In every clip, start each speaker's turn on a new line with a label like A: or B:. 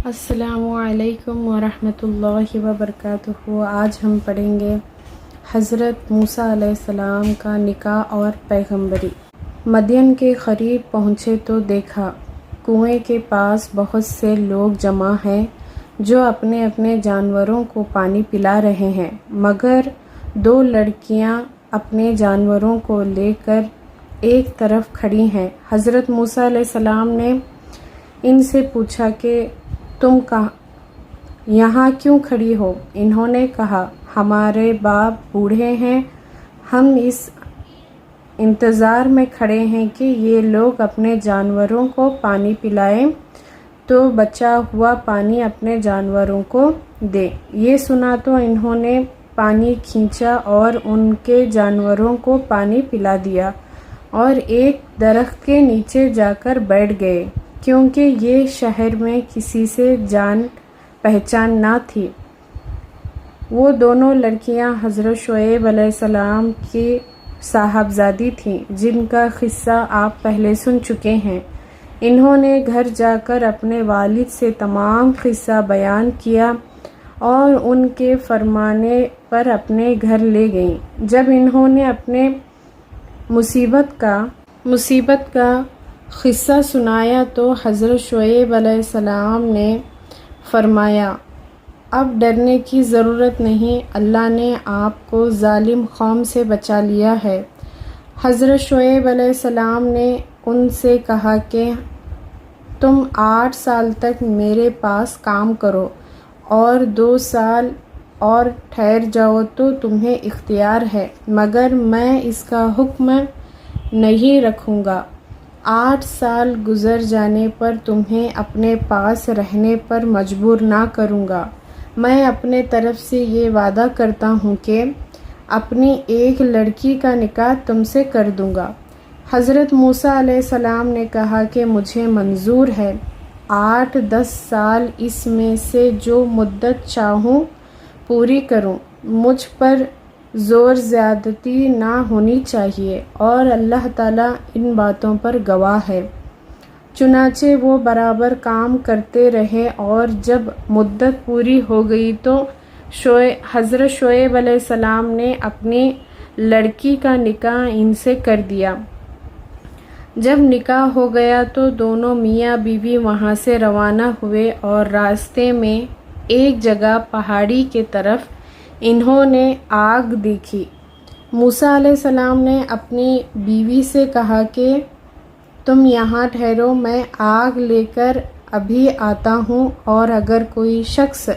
A: السلام علیکم ورحمۃ اللہ وبرکاتہ۔ آج ہم پڑھیں گے حضرت موسیٰ علیہ السلام کا نکاح اور پیغمبری۔ مدین کے قریب پہنچے تو دیکھا کنویں کے پاس بہت سے لوگ جمع ہیں جو اپنے اپنے جانوروں کو پانی پلا رہے ہیں، مگر دو لڑکیاں اپنے جانوروں کو لے کر ایک طرف کھڑی ہیں۔ حضرت موسیٰ علیہ السلام نے ان سے پوچھا کہ تم یہاں کیوں کھڑی ہو؟ انہوں نے کہا ہمارے باپ بوڑھے ہیں، ہم اس انتظار میں کھڑے ہیں کہ یہ لوگ اپنے جانوروں کو پانی پلائیں تو بچا ہوا پانی اپنے جانوروں کو دے۔ یہ سنا تو انہوں نے پانی کھینچا اور ان کے جانوروں کو پانی پلا دیا اور ایک درخت کے نیچے جا کر بیٹھ گئے، کیونکہ یہ شہر میں کسی سے جان پہچان نہ تھی۔ وہ دونوں لڑکیاں حضرت شعیب علیہ السلام کی صاحبزادی تھیں، جن کا قصہ آپ پہلے سن چکے ہیں۔ انہوں نے گھر جا کر اپنے والد سے تمام قصہ بیان کیا اور ان کے فرمانے پر اپنے گھر لے گئیں۔ جب انہوں نے اپنے مصیبت کا قصہ سنایا تو حضرت شعیب علیہ السلام نے فرمایا اب ڈرنے کی ضرورت نہیں، اللہ نے آپ کو ظالم قوم سے بچا لیا ہے۔ حضرت شعیب علیہ السلام نے ان سے کہا کہ تم 8 سال تک میرے پاس کام کرو اور 2 سال اور ٹھہر جاؤ تو تمہیں اختیار ہے، مگر میں اس کا حکم نہیں رکھوں گا۔ 8 سال گزر جانے پر تمہیں اپنے پاس رہنے پر مجبور نہ کروں گا۔ میں اپنے طرف سے یہ وعدہ کرتا ہوں کہ اپنی ایک لڑکی کا نکاح تم سے کر دوں گا۔ حضرت موسیٰ علیہ السلام نے کہا کہ مجھے منظور ہے، 8-10 سال اس میں سے جو مدت چاہوں پوری کروں، مجھ پر زور زیادتی نہ ہونی چاہیے اور اللہ تعالیٰ ان باتوں پر گواہ ہے۔ چنانچہ وہ برابر کام کرتے رہے اور جب مدت پوری ہو گئی تو حضرت شعیب علیہ السلام نے اپنی لڑکی کا نکاح ان سے کر دیا۔ جب نکاح ہو گیا تو دونوں میاں بیوی وہاں سے روانہ ہوئے اور راستے میں ایک جگہ پہاڑی کے طرف انہوں نے آگ دیکھی۔ موسیٰ علیہ السلام نے اپنی بیوی سے کہا کہ تم یہاں ٹھہرو، میں آگ لے کر ابھی آتا ہوں اور اگر کوئی شخص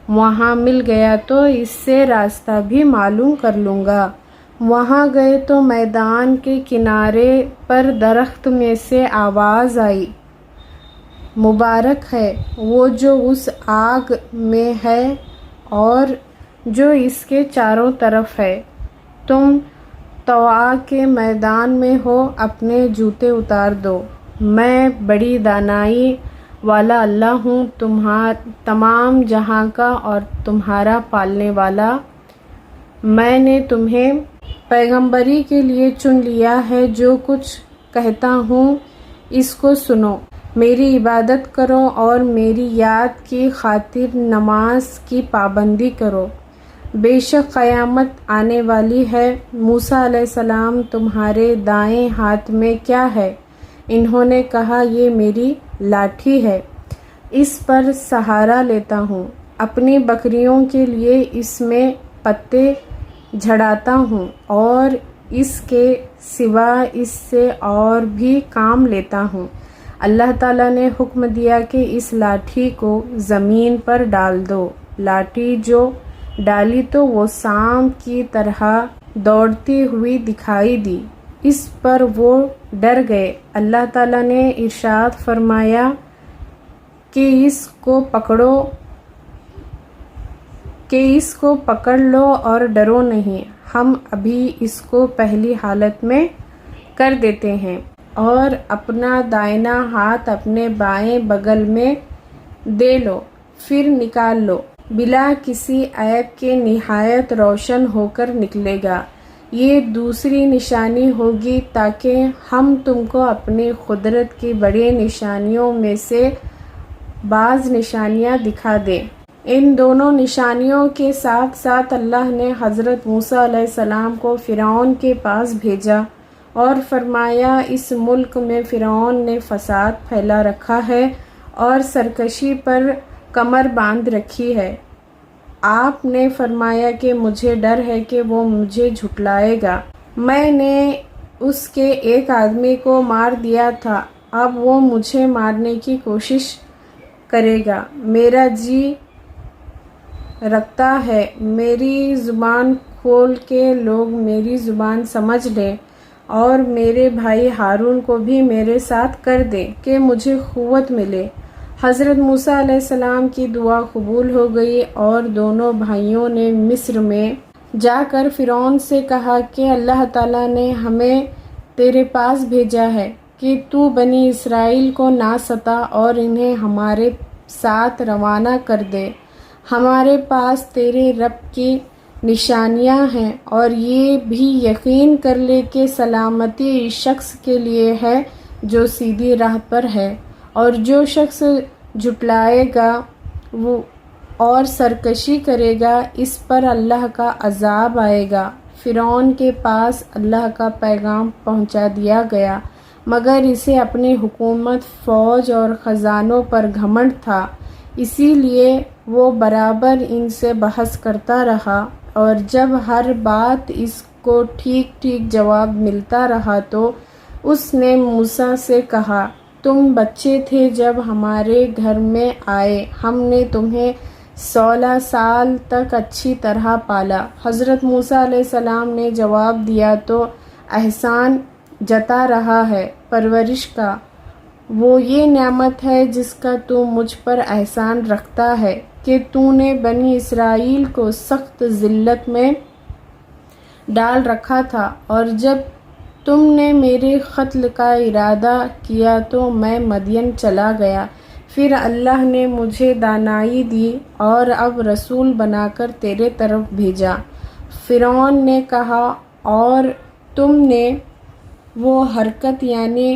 A: وہاں مل گیا تو اس سے راستہ بھی معلوم کر لوں گا۔ وہاں گئے تو میدان کے کنارے پر درخت میں سے آواز آئی، مبارک ہے وہ جو اس آگ میں ہے اور جو اس کے چاروں طرف ہے، تم طوع کے میدان میں ہو، اپنے جوتے اتار دو، میں بڑی دانائی والا اللہ ہوں، تمام جہاں کا اور تمہارا پالنے والا۔ میں نے تمہیں پیغمبری کے لیے چن لیا ہے، جو کچھ کہتا ہوں اس کو سنو، میری عبادت کرو اور میری یاد کی خاطر نماز کی پابندی کرو، بے شک قیامت آنے والی ہے۔ موسیٰ علیہ السلام تمہارے دائیں ہاتھ میں کیا ہے؟ انہوں نے کہا یہ میری لاٹھی ہے، اس پر سہارا لیتا ہوں، اپنی بکریوں کے لیے اس میں پتے جھاڑتا ہوں اور اس کے سوا اس سے اور بھی کام لیتا ہوں۔ اللہ تعالیٰ نے حکم دیا کہ اس لاٹھی کو زمین پر ڈال دو۔ لاٹھی جو ڈالی تو وہ سانپ کی طرح دوڑتی ہوئی دکھائی دی، اس پر وہ ڈر گئے۔ اللہ تعالیٰ نے ارشاد فرمایا کہ اس کو پکڑ لو اور ڈرو نہیں، ہم ابھی اس کو پہلی حالت میں کر دیتے ہیں اور اپنا دائنا ہاتھ اپنے بائیں بغل میں دے لو، پھر نکال لو، بلا کسی عیب کے نہایت روشن ہو کر نکلے گا۔ یہ دوسری نشانی ہوگی تاکہ ہم تم کو اپنی قدرت کی بڑی نشانیوں میں سے بعض نشانیاں دکھا دے۔ ان دونوں نشانیوں کے ساتھ ساتھ اللہ نے حضرت موسیٰ علیہ السلام کو فرعون کے پاس بھیجا اور فرمایا اس ملک میں فرعون نے فساد پھیلا رکھا ہے اور سرکشی پر کمر باندھ رکھی ہے۔ آپ نے فرمایا کہ مجھے ڈر ہے کہ وہ مجھے جھٹلائے گا۔ میں نے اس کے ایک آدمی کو مار دیا تھا، اب وہ مجھے مارنے کی کوشش کرے گا۔ میرا جی رکھتا ہے میری زبان کھول کے لوگ میری زبان سمجھ لیں اور میرے بھائی ہارون کو بھی میرے ساتھ کر دیں کہ مجھے قوت ملے۔ حضرت موسیٰ علیہ السلام کی دعا قبول ہو گئی اور دونوں بھائیوں نے مصر میں جا کر فرعون سے کہا کہ اللہ تعالیٰ نے ہمیں تیرے پاس بھیجا ہے کہ تو بنی اسرائیل کو نہ ستا اور انہیں ہمارے ساتھ روانہ کر دے۔ ہمارے پاس تیرے رب کی نشانیاں ہیں اور یہ بھی یقین کر لے کہ سلامتی اس شخص کے لیے ہے جو سیدھی راہ پر ہے، اور جو شخص جھٹلائے گا وہ اور سرکشی کرے گا اس پر اللہ کا عذاب آئے گا۔ فرعون کے پاس اللہ کا پیغام پہنچا دیا گیا، مگر اسے اپنی حکومت، فوج اور خزانوں پر گھمنڈ تھا، اسی لیے وہ برابر ان سے بحث کرتا رہا، اور جب ہر بات اس کو ٹھیک ٹھیک جواب ملتا رہا تو اس نے موسیٰ سے کہا، تم بچے تھے جب ہمارے گھر میں آئے، ہم نے تمہیں 16 سال تک اچھی طرح پالا۔ حضرت موسیٰ علیہ السلام نے جواب دیا تو احسان جتا رہا ہے پرورش کا، وہ یہ نعمت ہے جس کا تو مجھ پر احسان رکھتا ہے کہ تو نے بنی اسرائیل کو سخت ذلت میں ڈال رکھا تھا، اور جب تم نے میرے قتل کا ارادہ کیا تو میں مدین چلا گیا، پھر اللہ نے مجھے دانائی دی اور اب رسول بنا کر تیرے طرف بھیجا۔ فرعون نے کہا، اور تم نے وہ حرکت یعنی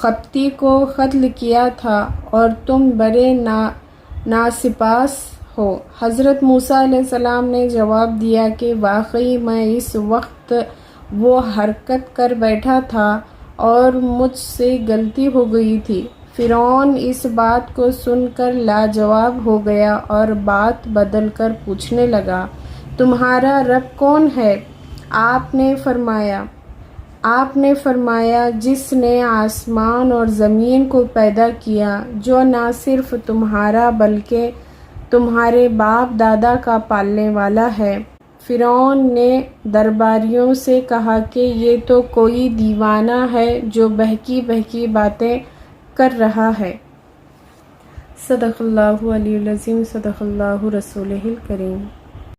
A: قبطی کو قتل کیا تھا اور تم بڑے ناسپاس ہو۔ حضرت موسیٰ علیہ السلام نے جواب دیا کہ واقعی میں اس وقت وہ حرکت کر بیٹھا تھا اور مجھ سے غلطی ہو گئی تھی۔ فرعون اس بات کو سن کر لاجواب ہو گیا اور بات بدل کر پوچھنے لگا، تمہارا رب کون ہے؟ آپ نے فرمایا جس نے آسمان اور زمین کو پیدا کیا، جو نہ صرف تمہارا بلکہ تمہارے باپ دادا کا پالنے والا ہے۔ فرعون نے درباریوں سے کہا کہ یہ تو کوئی دیوانہ ہے جو بہکی بہکی باتیں کر رہا ہے۔ صدق اللہ علیہ العظیم، صدق اللہ رسولہ الکریم۔